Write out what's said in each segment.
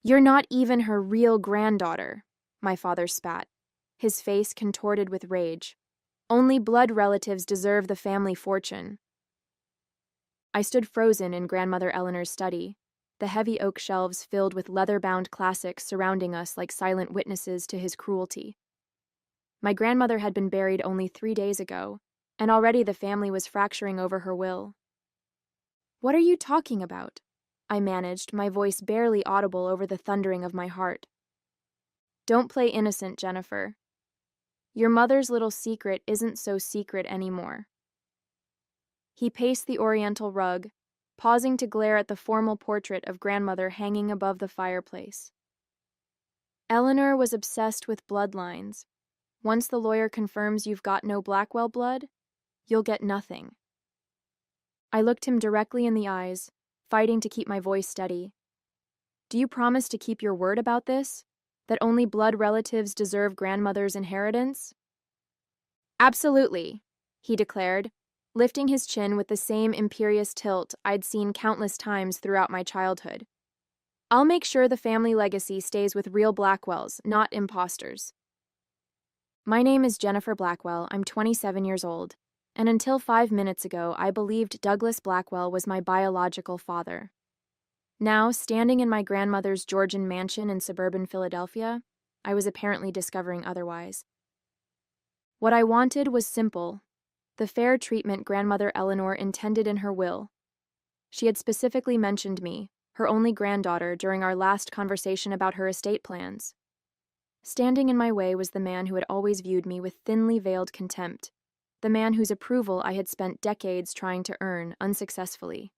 You're not even her real granddaughter, my father spat, his face contorted with rage. Only blood relatives deserve the family fortune. I stood frozen in Grandmother Eleanor's study, the heavy oak shelves filled with leather-bound classics surrounding us like silent witnesses to his cruelty. My grandmother had been buried only 3 days ago, and already the family was fracturing over her will. What are you talking about? I managed, my voice barely audible over the thundering of my heart. Don't play innocent, Jennifer. Your mother's little secret isn't so secret anymore. He paced the oriental rug, pausing to glare at the formal portrait of grandmother hanging above the fireplace. Eleanor was obsessed with bloodlines. Once the lawyer confirms you've got no Blackwell blood, you'll get nothing. I looked him directly in the eyes, fighting to keep my voice steady. Do you promise to keep your word about this? That only blood relatives deserve grandmother's inheritance? Absolutely, he declared, lifting his chin with the same imperious tilt I'd seen countless times throughout my childhood. I'll make sure the family legacy stays with real Blackwells, not imposters. My name is Jennifer Blackwell. I'm 27 years old, and until 5 minutes ago, I believed Douglas Blackwell was my biological father. Now, standing in my grandmother's Georgian mansion in suburban Philadelphia, I was apparently discovering otherwise. What I wanted was simple: the fair treatment Grandmother Eleanor intended in her will. She had specifically mentioned me, her only granddaughter, during our last conversation about her estate plans. Standing in my way was the man who had always viewed me with thinly veiled contempt, the man whose approval I had spent decades trying to earn unsuccessfully.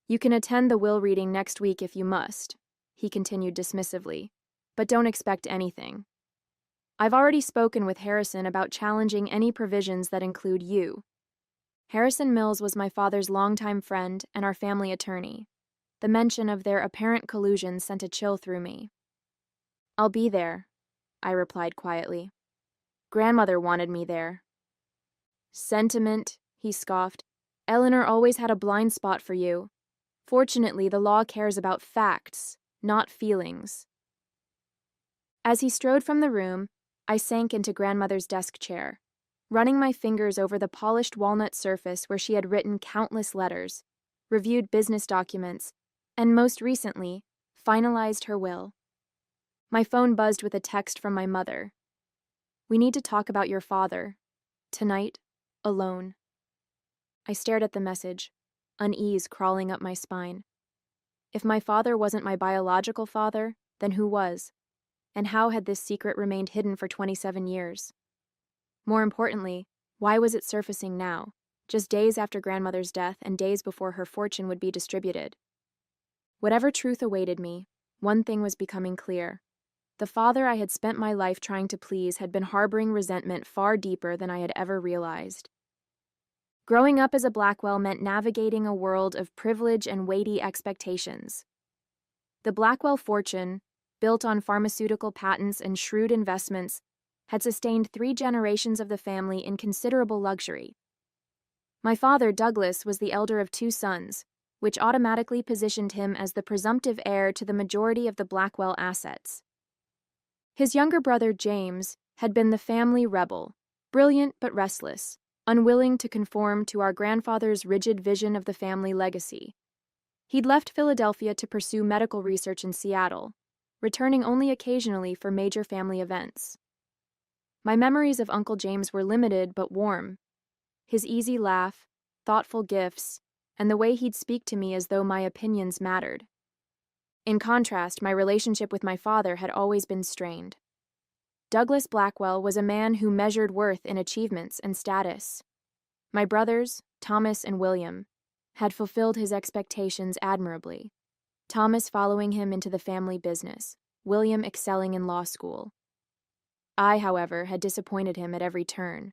You can attend the will reading next week if you must, he continued dismissively, but don't expect anything. I've already spoken with Harrison about challenging any provisions that include you. Harrison Mills was my father's longtime friend and our family attorney. The mention of their apparent collusion sent a chill through me. I'll be there, I replied quietly. Grandmother wanted me there. Sentiment, he scoffed. Eleanor always had a blind spot for you. Fortunately, the law cares about facts, not feelings. As he strode from the room, I sank into Grandmother's desk chair, running my fingers over the polished walnut surface where she had written countless letters, reviewed business documents, and most recently, finalized her will. My phone buzzed with a text from my mother. We need to talk about your father. Tonight, alone. I stared at the message, unease crawling up my spine. If my father wasn't my biological father, then who was? And how had this secret remained hidden for 27 years? More importantly, why was it surfacing now, just days after grandmother's death and days before her fortune would be distributed? Whatever truth awaited me, one thing was becoming clear. The father I had spent my life trying to please had been harboring resentment far deeper than I had ever realized. Growing up as a Blackwell meant navigating a world of privilege and weighty expectations. The Blackwell fortune, built on pharmaceutical patents and shrewd investments, had sustained 3 generations of the family in considerable luxury. My father, Douglas, was the elder of 2 sons, which automatically positioned him as the presumptive heir to the majority of the Blackwell assets. His younger brother, James, had been the family rebel, brilliant but restless, unwilling to conform to our grandfather's rigid vision of the family legacy. He'd left Philadelphia to pursue medical research in Seattle, returning only occasionally for major family events. My memories of Uncle James were limited but warm. His easy laugh, thoughtful gifts, and the way he'd speak to me as though my opinions mattered. In contrast, my relationship with my father had always been strained. Douglas Blackwell was a man who measured worth in achievements and status. My brothers, Thomas and William, had fulfilled his expectations admirably, Thomas following him into the family business, William excelling in law school. I, however, had disappointed him at every turn.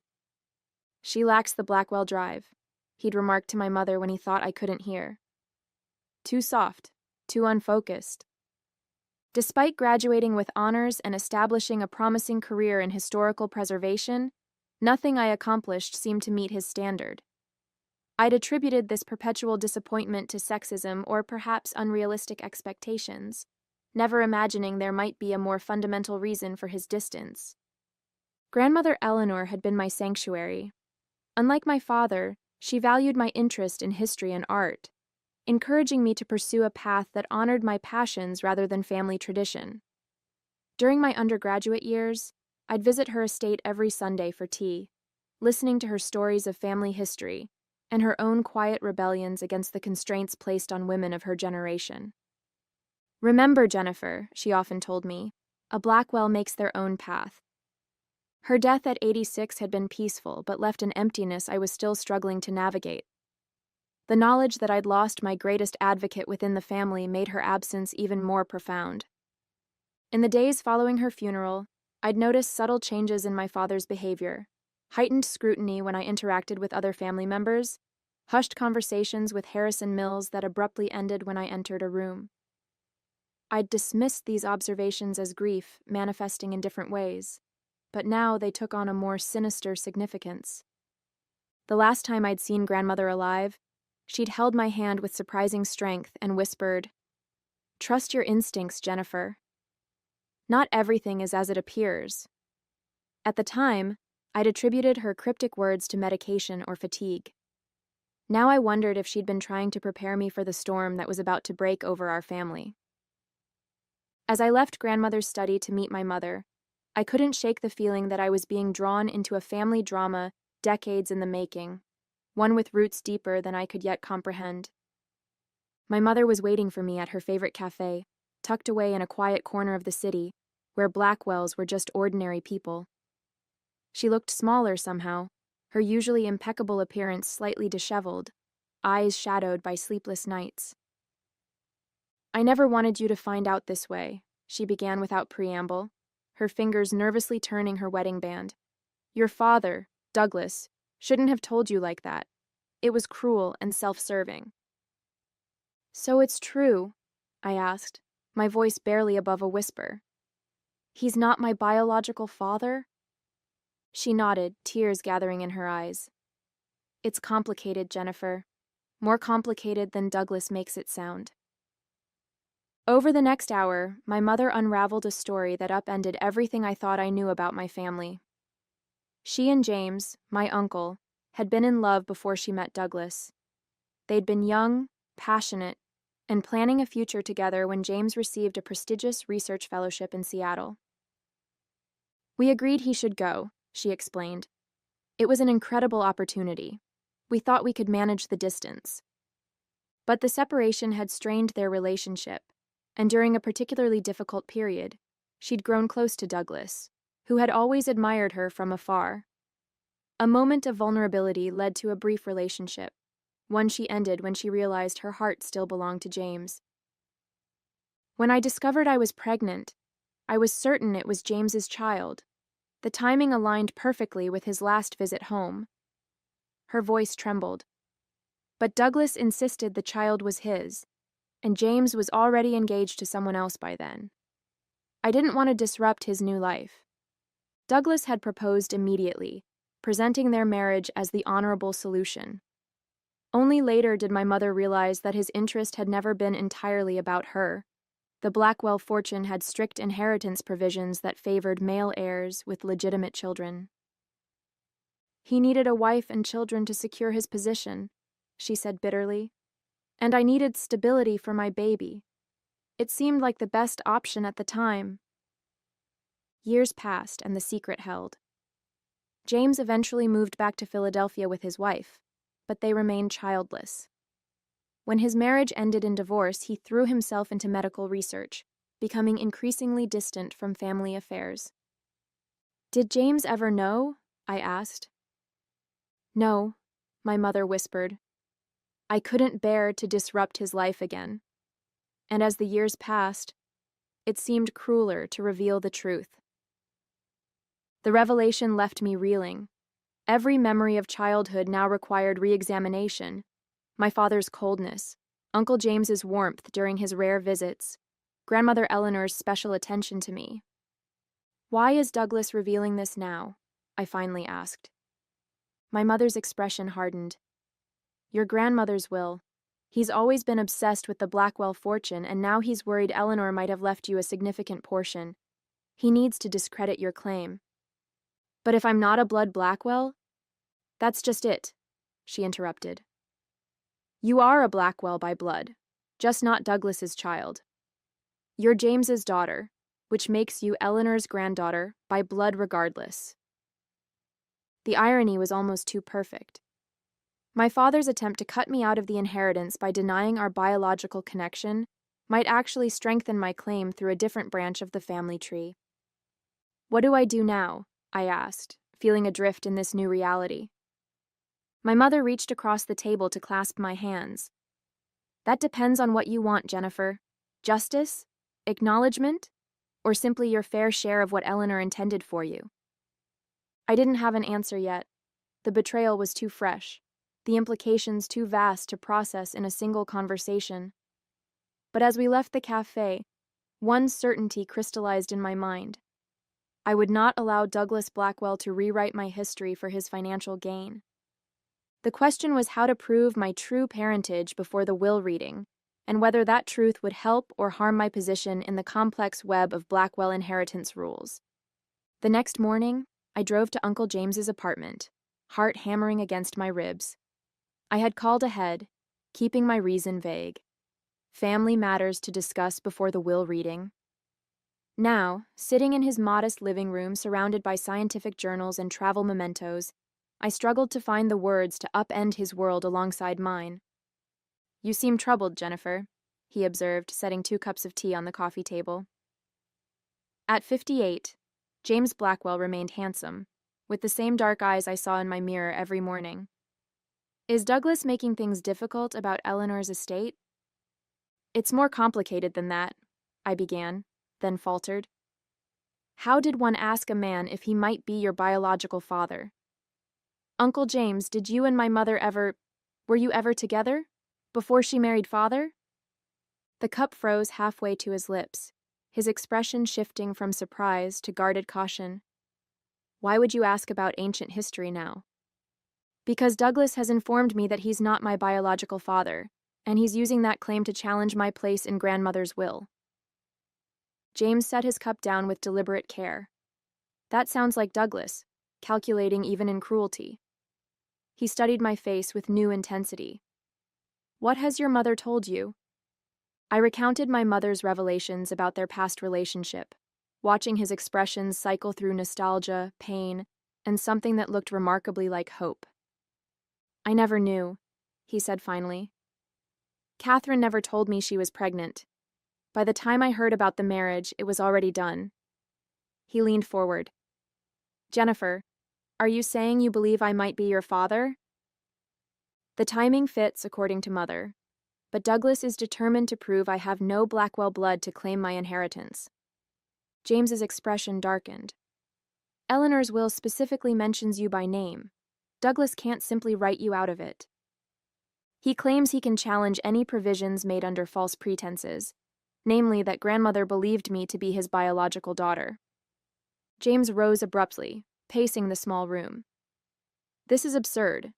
She lacks the Blackwell drive, he'd remarked to my mother when he thought I couldn't hear. Too soft, too unfocused. Despite graduating with honors and establishing a promising career in historical preservation, nothing I accomplished seemed to meet his standard. I'd attributed this perpetual disappointment to sexism or perhaps unrealistic expectations, never imagining there might be a more fundamental reason for his distance. Grandmother Eleanor had been my sanctuary. Unlike my father, she valued my interest in history and art, encouraging me to pursue a path that honored my passions rather than family tradition. During my undergraduate years, I'd visit her estate every Sunday for tea, listening to her stories of family history and her own quiet rebellions against the constraints placed on women of her generation. "Remember, Jennifer," she often told me, "a Blackwell makes their own path." Her death at 86 had been peaceful, but left an emptiness I was still struggling to navigate. The knowledge that I'd lost my greatest advocate within the family made her absence even more profound. In the days following her funeral, I'd noticed subtle changes in my father's behavior, heightened scrutiny when I interacted with other family members, hushed conversations with Harrison Mills that abruptly ended when I entered a room. I'd dismissed these observations as grief, manifesting in different ways, but now they took on a more sinister significance. The last time I'd seen grandmother alive, she'd held my hand with surprising strength and whispered, "Trust your instincts, Jennifer. Not everything is as it appears." At the time, I'd attributed her cryptic words to medication or fatigue. Now I wondered if she'd been trying to prepare me for the storm that was about to break over our family. As I left grandmother's study to meet my mother, I couldn't shake the feeling that I was being drawn into a family drama decades in the making, one with roots deeper than I could yet comprehend. My mother was waiting for me at her favorite cafe, tucked away in a quiet corner of the city, where Blackwells were just ordinary people. She looked smaller somehow, her usually impeccable appearance slightly disheveled, eyes shadowed by sleepless nights. "I never wanted you to find out this way," she began without preamble, her fingers nervously turning her wedding band. "Your father, Douglas, shouldn't have told you like that. It was cruel and self-serving." "So it's true?" I asked, my voice barely above a whisper. "He's not my biological father?" She nodded, tears gathering in her eyes. "It's complicated, Jennifer. More complicated than Douglas makes it sound." Over the next hour, my mother unraveled a story that upended everything I thought I knew about my family. She and James, my uncle, had been in love before she met Douglas. They'd been young, passionate, and planning a future together when James received a prestigious research fellowship in Seattle. "We agreed he should go," she explained. "It was an incredible opportunity. We thought we could manage the distance." But the separation had strained their relationship, and during a particularly difficult period, she'd grown close to Douglas, who had always admired her from afar. A moment of vulnerability led to a brief relationship, one she ended when she realized her heart still belonged to James. When I discovered I was pregnant, I was certain it was James's child. The timing aligned perfectly with his last visit home. Her voice trembled. But Douglas insisted the child was his, and James was already engaged to someone else by then. I didn't want to disrupt his new life. Douglas had proposed immediately, presenting their marriage as the honorable solution. Only later did my mother realize that his interest had never been entirely about her. The Blackwell fortune had strict inheritance provisions that favored male heirs with legitimate children. "He needed a wife and children to secure his position," she said bitterly. "And I needed stability for my baby. It seemed like the best option at the time." Years passed and the secret held. James eventually moved back to Philadelphia with his wife, but they remained childless. When his marriage ended in divorce, he threw himself into medical research, becoming increasingly distant from family affairs. "Did James ever know?" I asked. "No," my mother whispered. "I couldn't bear to disrupt his life again. And as the years passed, it seemed crueler to reveal the truth." The revelation left me reeling. Every memory of childhood now required re-examination. My father's coldness, Uncle James's warmth during his rare visits, Grandmother Eleanor's special attention to me. "Why is Douglas revealing this now?" I finally asked. My mother's expression hardened. "Your grandmother's will. He's always been obsessed with the Blackwell fortune, and now he's worried Eleanor might have left you a significant portion. He needs to discredit your claim. But if I'm not a blood Blackwell? That's just it, she interrupted. You are a Blackwell by blood, just not Douglas's child. You're James's daughter, which makes you Eleanor's granddaughter by blood regardless. The irony was almost too perfect. My father's attempt to cut me out of the inheritance by denying our biological connection might actually strengthen my claim through a different branch of the family tree. What do I do now? I asked, feeling adrift in this new reality. My mother reached across the table to clasp my hands. That depends on what you want, Jennifer. Justice? Acknowledgement? Or simply your fair share of what Eleanor intended for you? I didn't have an answer yet. The betrayal was too fresh, the implications too vast to process in a single conversation. But as we left the cafe, one certainty crystallized in my mind. I would not allow Douglas Blackwell to rewrite my history for his financial gain. The question was how to prove my true parentage before the will reading, and whether that truth would help or harm my position in the complex web of Blackwell inheritance rules. The next morning, I drove to Uncle James's apartment, heart hammering against my ribs. I had called ahead, keeping my reason vague. Family matters to discuss before the will reading. Now, sitting in his modest living room surrounded by scientific journals and travel mementos, I struggled to find the words to upend his world alongside mine. You seem troubled, Jennifer, he observed, setting 2 cups of tea on the coffee table. At 58, James Blackwell remained handsome, with the same dark eyes I saw in my mirror every morning. Is Douglas making things difficult about Eleanor's estate? It's more complicated than that, I began, then faltered. How did one ask a man if he might be your biological father? Uncle James, did you and my mother were you ever together? Before she married father? The cup froze halfway to his lips, his expression shifting from surprise to guarded caution. Why would you ask about ancient history now? Because Douglas has informed me that he's not my biological father, and he's using that claim to challenge my place in grandmother's will. James set his cup down with deliberate care. That sounds like Douglas, calculating even in cruelty. He studied my face with new intensity. What has your mother told you? I recounted my mother's revelations about their past relationship, watching his expressions cycle through nostalgia, pain, and something that looked remarkably like hope. I never knew, he said finally. Catherine never told me she was pregnant. By the time I heard about the marriage, it was already done. He leaned forward. Jennifer, are you saying you believe I might be your father? The timing fits, according to Mother, but Douglas is determined to prove I have no Blackwell blood to claim my inheritance. James's expression darkened. Eleanor's will specifically mentions you by name. Douglas can't simply write you out of it. He claims he can challenge any provisions made under false pretenses, namely that grandmother believed me to be his biological daughter. James rose abruptly, pacing the small room. This is absurd.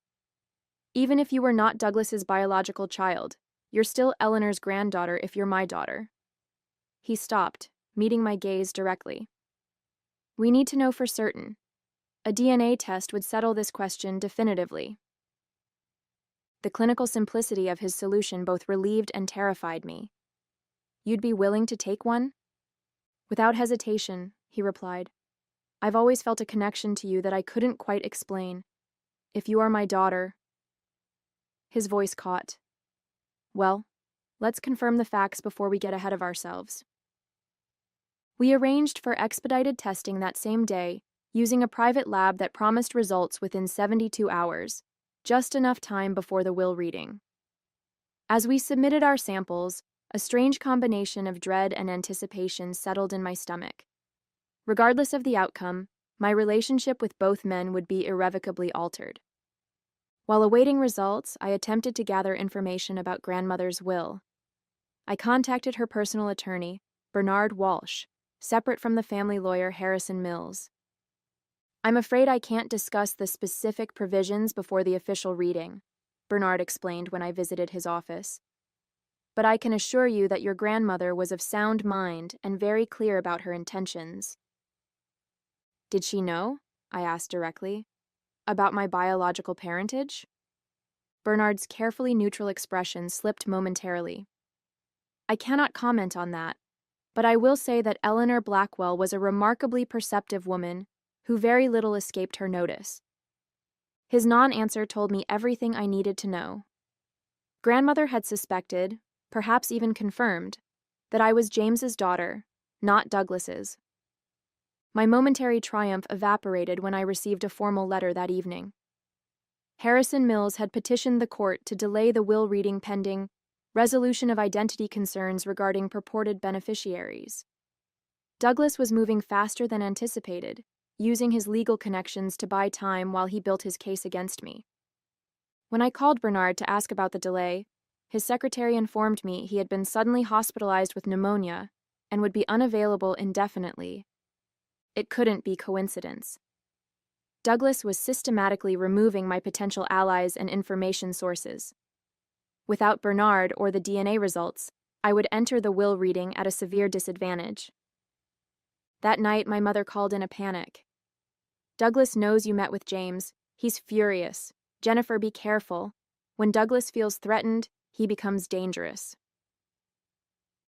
Even if you were not Douglas's biological child, you're still Eleanor's granddaughter if you're my daughter. He stopped, meeting my gaze directly. We need to know for certain. A DNA test would settle this question definitively. The clinical simplicity of his solution both relieved and terrified me. You'd be willing to take one? Without hesitation, he replied. I've always felt a connection to you that I couldn't quite explain. If you are my daughter... His voice caught. Well, let's confirm the facts before we get ahead of ourselves. We arranged for expedited testing that same day, using a private lab that promised results within 72 hours, just enough time before the will reading. As we submitted our samples, a strange combination of dread and anticipation settled in my stomach. Regardless of the outcome, my relationship with both men would be irrevocably altered. While awaiting results, I attempted to gather information about grandmother's will. I contacted her personal attorney, Bernard Walsh, separate from the family lawyer Harrison Mills. I'm afraid I can't discuss the specific provisions before the official reading, Bernard explained when I visited his office. But I can assure you that your grandmother was of sound mind and very clear about her intentions. Did she know? I asked directly. About my biological parentage? Bernard's carefully neutral expression slipped momentarily. I cannot comment on that, but I will say that Eleanor Blackwell was a remarkably perceptive woman who very little escaped her notice. His non-answer told me everything I needed to know. Grandmother had suspected, perhaps even confirmed, that I was James's daughter, not Douglas's. My momentary triumph evaporated when I received a formal letter that evening. Harrison Mills had petitioned the court to delay the will reading pending resolution of identity concerns regarding purported beneficiaries. Douglas was moving faster than anticipated, using his legal connections to buy time while he built his case against me. When I called Bernard to ask about the delay, his secretary informed me he had been suddenly hospitalized with pneumonia and would be unavailable indefinitely. It couldn't be coincidence. Douglas was systematically removing my potential allies and information sources. Without Bernard or the DNA results, I would enter the will reading at a severe disadvantage. That night, my mother called in a panic. Douglas knows you met with James. He's furious. Jennifer, be careful. When Douglas feels threatened, he becomes dangerous.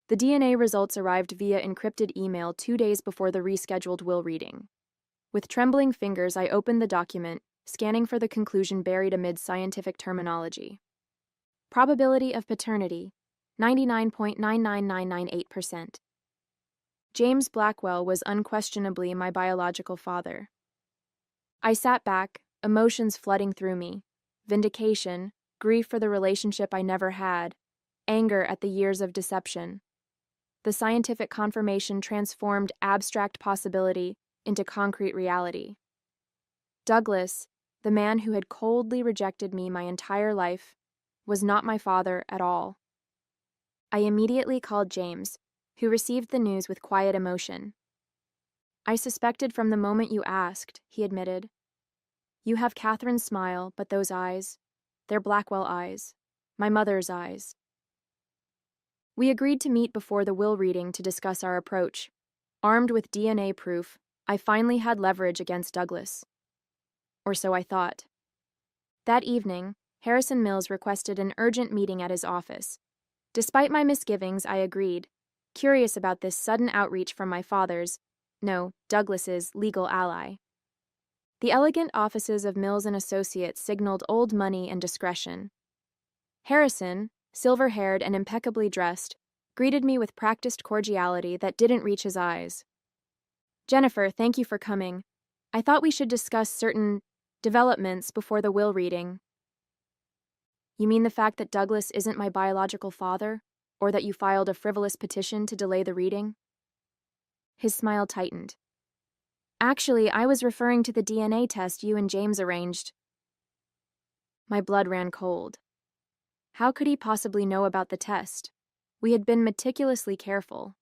The DNA results arrived via encrypted email 2 days before the rescheduled will reading. With trembling fingers, I opened the document, scanning for the conclusion buried amid scientific terminology. Probability of paternity, 99.99998%. James Blackwell was unquestionably my biological father. I sat back, emotions flooding through me. Vindication, grief for the relationship I never had, anger at the years of deception. The scientific confirmation transformed abstract possibility into concrete reality. Douglas, the man who had coldly rejected me my entire life, was not my father at all. I immediately called James, who received the news with quiet emotion. I suspected from the moment you asked, he admitted. You have Catherine's smile, but those eyes, they're Blackwell eyes, my mother's eyes. We agreed to meet before the will reading to discuss our approach. Armed with DNA proof, I finally had leverage against Douglas. Or so I thought. That evening, Harrison Mills requested an urgent meeting at his office. Despite my misgivings, I agreed, curious about this sudden outreach from my father's, no, Douglas's, legal ally. The elegant offices of Mills & Associates signaled old money and discretion. Harrison, silver-haired and impeccably dressed, greeted me with practiced cordiality that didn't reach his eyes. Jennifer, thank you for coming. I thought we should discuss certain developments before the will reading. You mean the fact that Douglas isn't my biological father, or that you filed a frivolous petition to delay the reading? His smile tightened. Actually, I was referring to the DNA test you and James arranged. My blood ran cold. How could he possibly know about the test? We had been meticulously careful.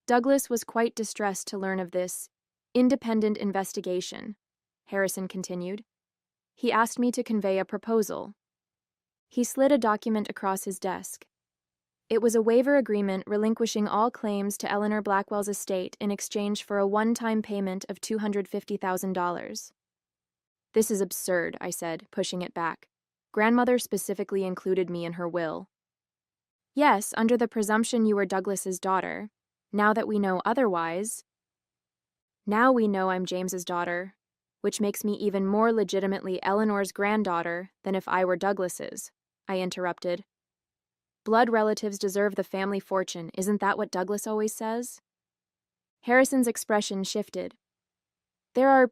Douglas was quite distressed to learn of this independent investigation, Harrison continued. He asked me to convey a proposal. He slid a document across his desk. It was a waiver agreement relinquishing all claims to Eleanor Blackwell's estate in exchange for a one-time payment of $250,000. This is absurd, I said, pushing it back. Grandmother specifically included me in her will. Yes, under the presumption you were Douglas's daughter. Now that we know otherwise... Now we know I'm James's daughter, which makes me even more legitimately Eleanor's granddaughter than if I were Douglas's, I interrupted. Blood relatives deserve the family fortune, isn't that what Douglas always says? Harrison's expression shifted. There are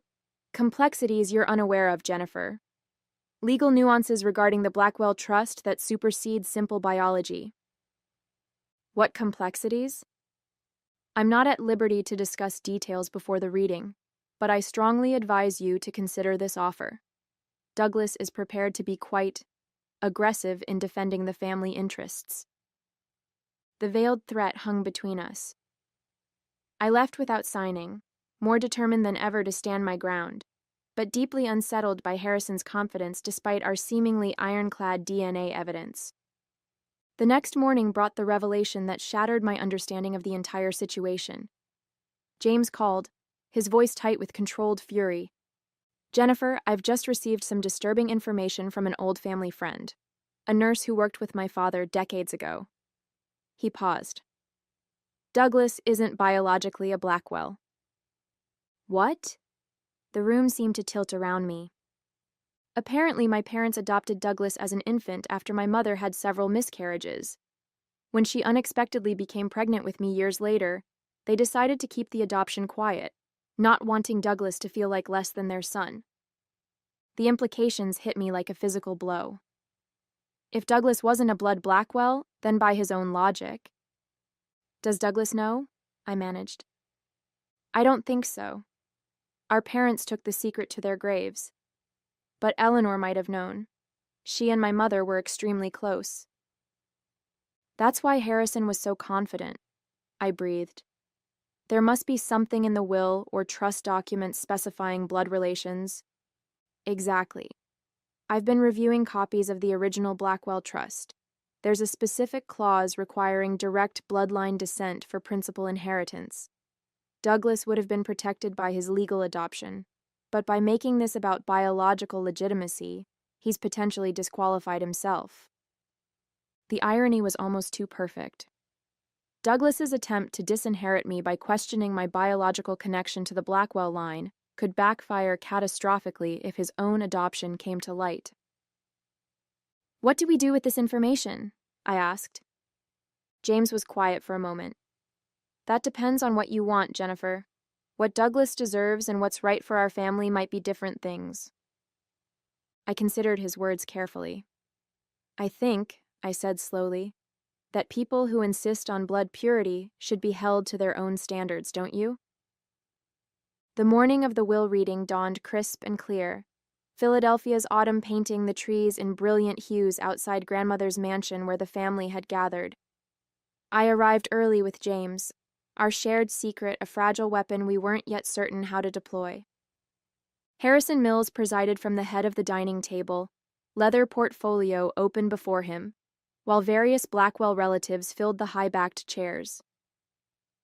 complexities you're unaware of, Jennifer. Legal nuances regarding the Blackwell Trust that supersede simple biology. What complexities? I'm not at liberty to discuss details before the reading, but I strongly advise you to consider this offer. Douglas is prepared to be quite aggressive in defending the family interests. The veiled threat hung between us. I left without signing, more determined than ever to stand my ground. but deeply unsettled by Harrison's confidence despite our seemingly ironclad DNA evidence. The next morning brought the revelation that shattered my understanding of the entire situation. James called, his voice tight with controlled fury. "Jennifer, I've just received some disturbing information from an old family friend, a nurse who worked with my father decades ago." He paused. "Douglas isn't biologically a Blackwell." What? The room seemed to tilt around me. Apparently, my parents adopted Douglas as an infant after my mother had several miscarriages. When she unexpectedly became pregnant with me years later, they decided to keep the adoption quiet, not wanting Douglas to feel like less than their son. The implications hit me like a physical blow. If Douglas wasn't a blood Blackwell, then by his own logic. "Does Douglas know?" I managed. "I don't think so. Our parents took the secret to their graves. But Eleanor might have known. She and my mother were extremely close." "That's why Harrison was so confident," I breathed. "There must be something in the will or trust documents specifying blood relations." "Exactly. I've been reviewing copies of the original Blackwell Trust. There's a specific clause requiring direct bloodline descent for principal inheritance. Douglas would have been protected by his legal adoption, but by making this about biological legitimacy, he's potentially disqualified himself." The irony was almost too perfect. Douglas's attempt to disinherit me by questioning my biological connection to the Blackwell line could backfire catastrophically if his own adoption came to light. "What do we do with this information?" I asked. James was quiet for a moment. "That depends on what you want, Jennifer. What Douglas deserves and what's right for our family might be different things." I considered his words carefully. "I think," I said slowly, "that people who insist on blood purity should be held to their own standards, don't you?" The morning of the will reading dawned crisp and clear, Philadelphia's autumn painting the trees in brilliant hues outside grandmother's mansion where the family had gathered. I arrived early with James, our shared secret a fragile weapon we weren't yet certain how to deploy. Harrison Mills presided from the head of the dining table, leather portfolio open before him, while various Blackwell relatives filled the high-backed chairs.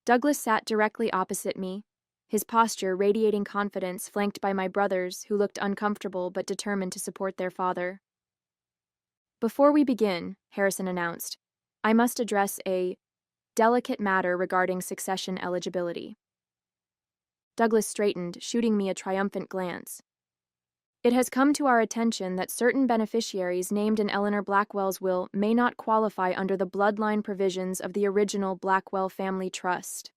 Douglas sat directly opposite me, his posture radiating confidence, flanked by my brothers who looked uncomfortable but determined to support their father. "Before we begin," Harrison announced, "I must address a delicate matter regarding succession eligibility." Douglas straightened, shooting me a triumphant glance. "It has come to our attention that certain beneficiaries named in Eleanor Blackwell's will may not qualify under the bloodline provisions of the original Blackwell Family Trust."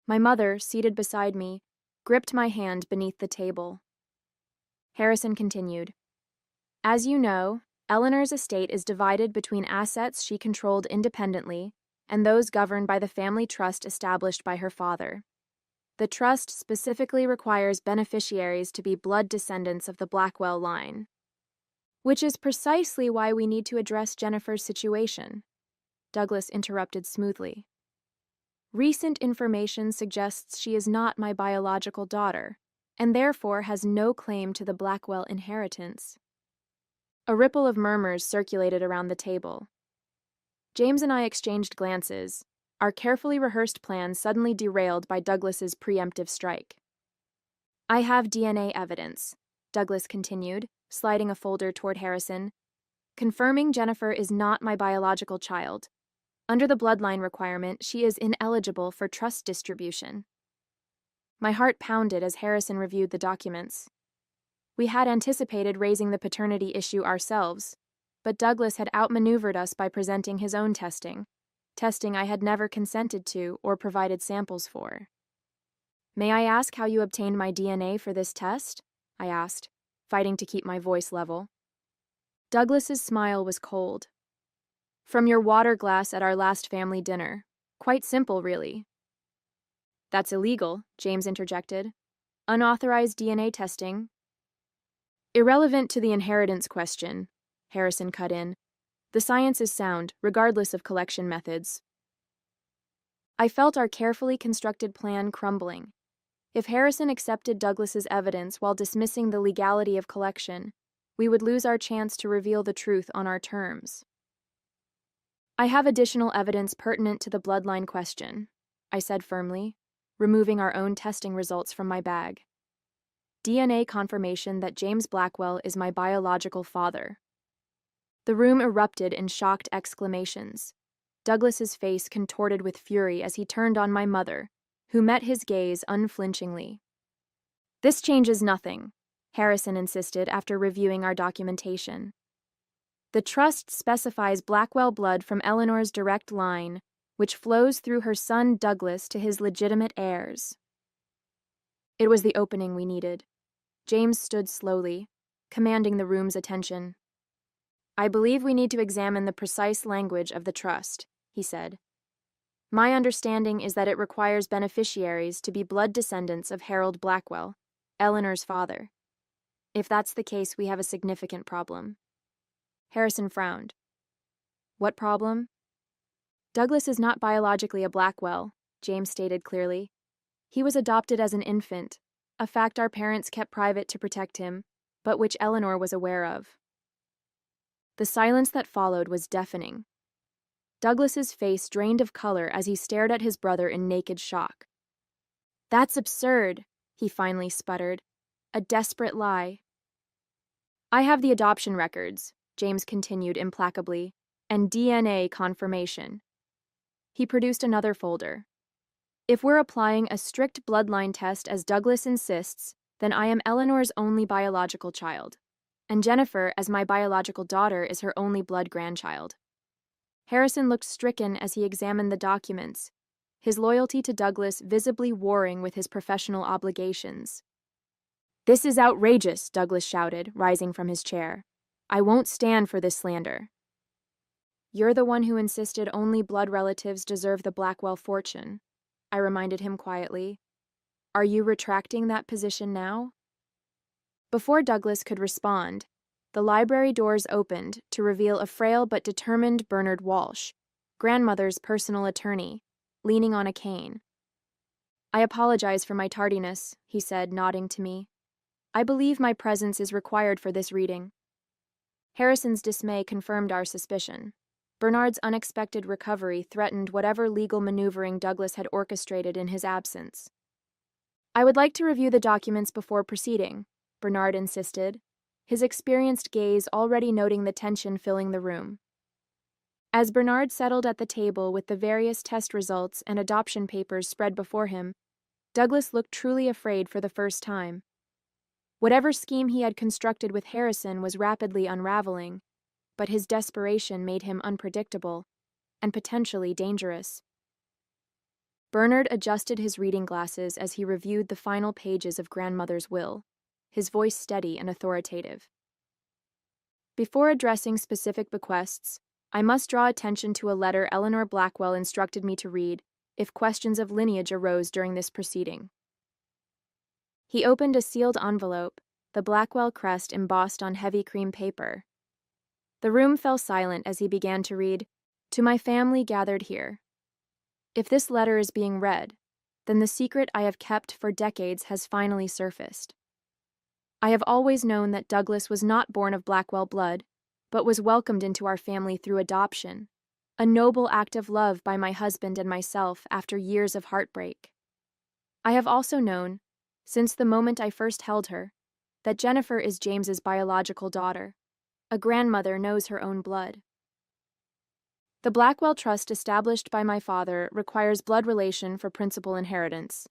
My mother, seated beside me, gripped my hand beneath the table. Harrison continued, "As you know, Eleanor's estate is divided between assets she controlled independently and those governed by the family trust established by her father. The trust specifically requires beneficiaries to be blood descendants of the Blackwell line. Which is precisely why we need to address Jennifer's situation," Douglas interrupted smoothly. "Recent information suggests she is not my biological daughter, and therefore has no claim to the Blackwell inheritance." A ripple of murmurs circulated around the table. James and I exchanged glances, our carefully rehearsed plan suddenly derailed by Douglas's preemptive strike. "I have DNA evidence," Douglas continued, sliding a folder toward Harrison, "confirming Jennifer is not my biological child. Under the bloodline requirement, she is ineligible for trust distribution." My heart pounded as Harrison reviewed the documents. We had anticipated raising the paternity issue ourselves, but Douglas had outmaneuvered us by presenting his own testing I had never consented to or provided samples for. "May I ask how you obtained my DNA for this test?" I asked, fighting to keep my voice level. Douglas's smile was cold. "From your water glass at our last family dinner. Quite simple, really." "That's illegal," James interjected. "Unauthorized DNA testing." "Irrelevant to the inheritance question," Harrison cut in. "The science is sound, regardless of collection methods." I felt our carefully constructed plan crumbling. If Harrison accepted Douglas's evidence while dismissing the legality of collection, we would lose our chance to reveal the truth on our terms. I have additional evidence pertinent to the bloodline question, I said firmly, removing our own testing results from my bag. DNA confirmation that James Blackwell is my biological father. The room erupted in shocked exclamations. Douglas's face contorted with fury as he turned on my mother, who met his gaze unflinchingly. This changes nothing, Harrison insisted after reviewing our documentation. The trust specifies Blackwell blood from Eleanor's direct line, which flows through her son Douglas to his legitimate heirs. It was the opening we needed. James stood slowly, commanding the room's attention. I believe we need to examine the precise language of the trust, he said. My understanding is that it requires beneficiaries to be blood descendants of Harold Blackwell, Eleanor's father. If that's the case, we have a significant problem. Harrison frowned. What problem? Douglas is not biologically a Blackwell, James stated clearly. He was adopted as an infant, a fact our parents kept private to protect him, but which Eleanor was aware of. The silence that followed was deafening. Douglas's face drained of color as he stared at his brother in naked shock. That's absurd, he finally sputtered. A desperate lie. I have the adoption records, James continued implacably, and DNA confirmation. He produced another folder. If we're applying a strict bloodline test as Douglas insists, then I am Eleanor's only biological child, and Jennifer, as my biological daughter, is her only blood grandchild. Harrison looked stricken as he examined the documents, his loyalty to Douglas visibly warring with his professional obligations. This is outrageous, Douglas shouted, rising from his chair. I won't stand for this slander. You're the one who insisted only blood relatives deserve the Blackwell fortune, I reminded him quietly. Are you retracting that position now? Before Douglas could respond, the library doors opened to reveal a frail but determined Bernard Walsh, grandmother's personal attorney, leaning on a cane. I apologize for my tardiness, he said, nodding to me. I believe my presence is required for this reading. Harrison's dismay confirmed our suspicion. Bernard's unexpected recovery threatened whatever legal maneuvering Douglas had orchestrated in his absence. I would like to review the documents before proceeding, Bernard insisted, his experienced gaze already noting the tension filling the room. As Bernard settled at the table with the various test results and adoption papers spread before him, Douglas looked truly afraid for the first time. Whatever scheme he had constructed with Harrison was rapidly unraveling, but his desperation made him unpredictable and potentially dangerous. Bernard adjusted his reading glasses as he reviewed the final pages of grandmother's will, his voice steady and authoritative. Before addressing specific bequests, I must draw attention to a letter Eleanor Blackwell instructed me to read if questions of lineage arose during this proceeding. He opened a sealed envelope, the Blackwell crest embossed on heavy cream paper. The room fell silent as he began to read, "To my family gathered here. If this letter is being read, then the secret I have kept for decades has finally surfaced. I have always known that Douglas was not born of Blackwell blood, but was welcomed into our family through adoption, a noble act of love by my husband and myself after years of heartbreak. I have also known, since the moment I first held her, that Jennifer is James's biological daughter. A grandmother knows her own blood. The Blackwell Trust established by my father requires blood relation for principal inheritance.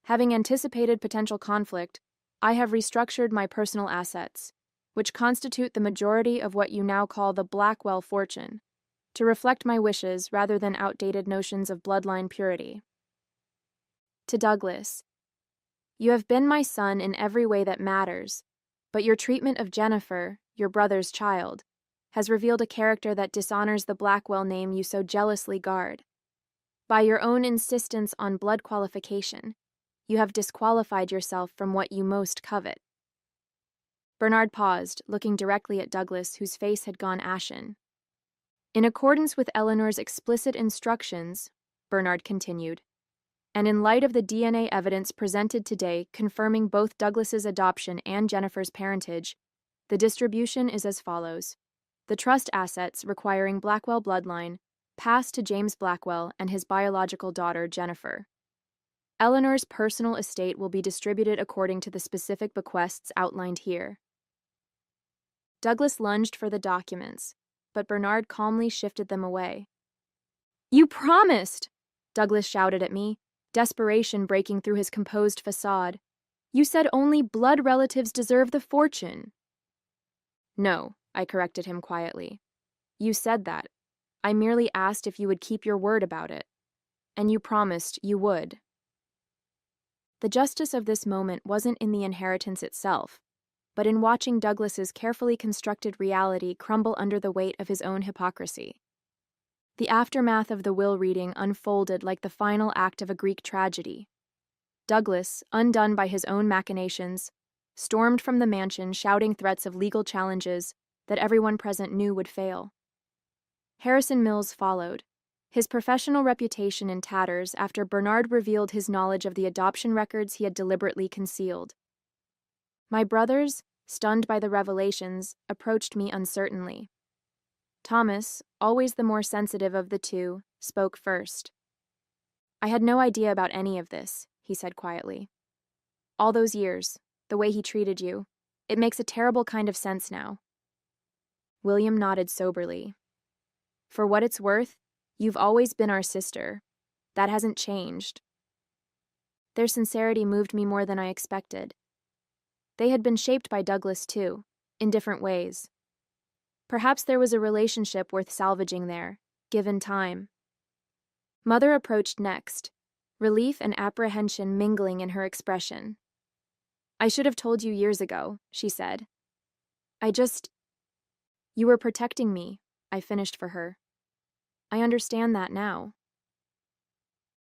Having anticipated potential conflict, I have restructured my personal assets, which constitute the majority of what you now call the Blackwell fortune, to reflect my wishes rather than outdated notions of bloodline purity. To Douglas, you have been my son in every way that matters, but your treatment of Jennifer, your brother's child, has revealed a character that dishonors the Blackwell name you so jealously guard. By your own insistence on blood qualification, you have disqualified yourself from what you most covet." Bernard paused, looking directly at Douglas, whose face had gone ashen. "In accordance with Eleanor's explicit instructions," Bernard continued, and in light of the DNA evidence presented today confirming both Douglas's adoption and Jennifer's parentage, the distribution is as follows. The trust assets requiring Blackwell bloodline pass to James Blackwell and his biological daughter, Jennifer. Eleanor's personal estate will be distributed according to the specific bequests outlined here. Douglas lunged for the documents, but Bernard calmly shifted them away. "You promised!" Douglas shouted at me, desperation breaking through his composed facade. "You said only blood relatives deserve the fortune." "No," I corrected him quietly. "You said that. I merely asked if you would keep your word about it. And you promised you would." The justice of this moment wasn't in the inheritance itself, but in watching Douglas's carefully constructed reality crumble under the weight of his own hypocrisy. The aftermath of the will reading unfolded like the final act of a Greek tragedy. Douglas, undone by his own machinations, stormed from the mansion shouting threats of legal challenges that everyone present knew would fail. Harrison Mills followed, his professional reputation in tatters after Bernard revealed his knowledge of the adoption records he had deliberately concealed. My brothers, stunned by the revelations, approached me uncertainly. Thomas, always the more sensitive of the two, spoke first. "I had no idea about any of this," he said quietly. "All those years, the way he treated you, it makes a terrible kind of sense now." William nodded soberly. "For what it's worth, you've always been our sister. That hasn't changed." Their sincerity moved me more than I expected. They had been shaped by Douglas too, in different ways. Perhaps there was a relationship worth salvaging there, given time. Mother approached next, relief and apprehension mingling in her expression. "I should have told you years ago," she said. You were protecting me," I finished for her. "I understand that now."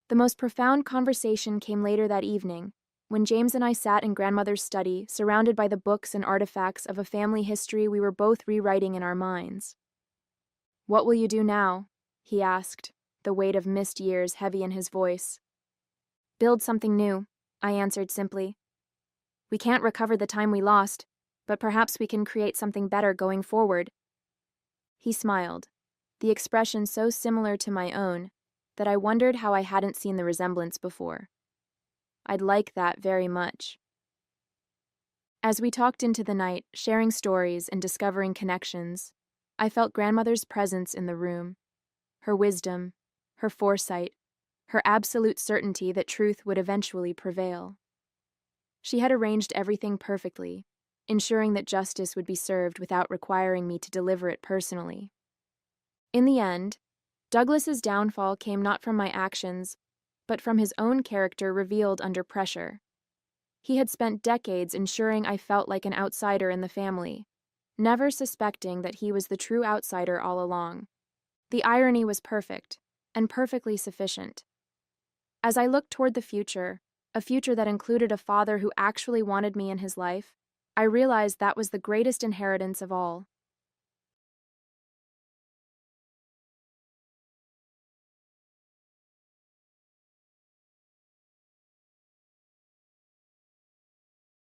The most profound conversation came later that evening, when James and I sat in grandmother's study, surrounded by the books and artifacts of a family history we were both rewriting in our minds. "What will you do now?" he asked, the weight of missed years heavy in his voice. "Build something new," I answered simply. "We can't recover the time we lost, but perhaps we can create something better going forward." He smiled, the expression so similar to my own that I wondered how I hadn't seen the resemblance before. I'd like that very much. As we talked into the night, sharing stories and discovering connections, I felt grandmother's presence in the room, her wisdom, her foresight, her absolute certainty that truth would eventually prevail. She had arranged everything perfectly, ensuring that justice would be served without requiring me to deliver it personally. In the end, Douglas's downfall came not from my actions, but from his own character revealed under pressure. He had spent decades ensuring I felt like an outsider in the family, never suspecting that he was the true outsider all along. The irony was perfect, and perfectly sufficient. As I looked toward the future, a future that included a father who actually wanted me in his life, I realized that was the greatest inheritance of all.